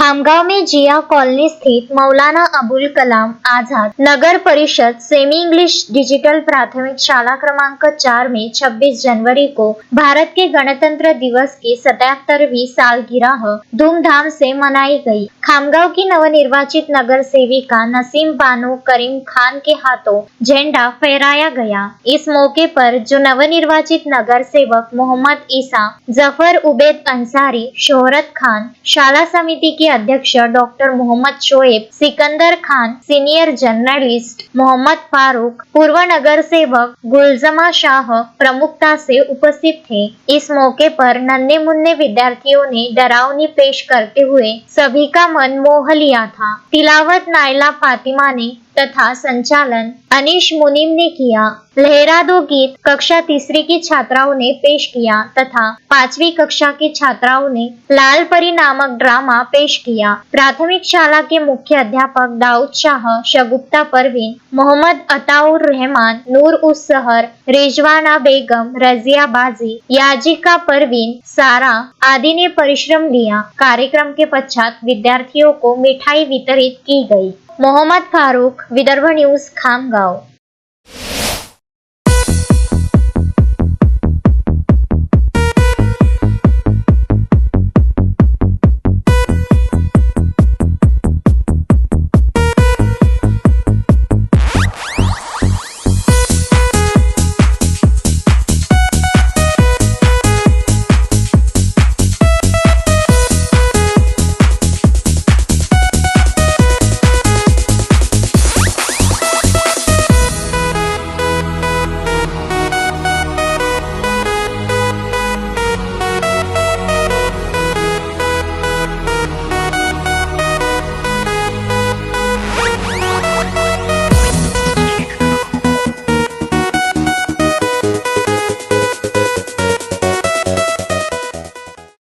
खामगांव में जिया कॉलोनी स्थित मौलाना अबुल कलाम आजाद नगर परिषद सेमी इंग्लिश डिजिटल प्राथमिक शाला क्रमांक 4 में 26 जनवरी को भारत के गणतंत्र दिवस की 77वीं सालगिरह धूमधाम से मनाई गई। खामगांव की नवनिर्वाचित नगर सेविका नसीम बानो करीम खान के हाथों झंडा फहराया गया। इस मौके पर जो नवनिर्वाचित नगर सेवक मोहम्मद ईसा, जफर उबैद अंसारी, शोहरत खान, शाला समिति के अध्यक्ष doctor Mohammad Shoaib, Sikandar Khan, senior journalist Mohammad Farooq, पूर्व नगर सेवक गुलजमा शाह प्रमुखता से उपस्थित थे। इस मौके पर नन्हे मुन्ने विद्यार्थियों ने डरावनी पेश करते हुए सभी का मन मोह लिया था। तिलावत नाइला फातिमा ने तथा संचालन अनीश मुनीम ने किया। लहरा दो गीत कक्षा तीसरी की छात्राओं ने पेश किया तथा 5वीं कक्षा की छात्राओं ने लाल परी नामक ड्रामा पेश किया। प्राथमिक शाला के मुख्य अध्यापक दाऊद शाह, शगुफ्ता परवीन, मोहम्मद अताउर रहमान, नूर उस सहर, रिजवाना बेगम, रजिया बाजी, याजिका परवीन, सारा आदि ने परिश्रम लिया। कार्यक्रम के पश्चात विद्यार्थियों को मिठाई वितरित की गई। मोहम्मद फारूक, विदर्भ न्यूज, खामगांव।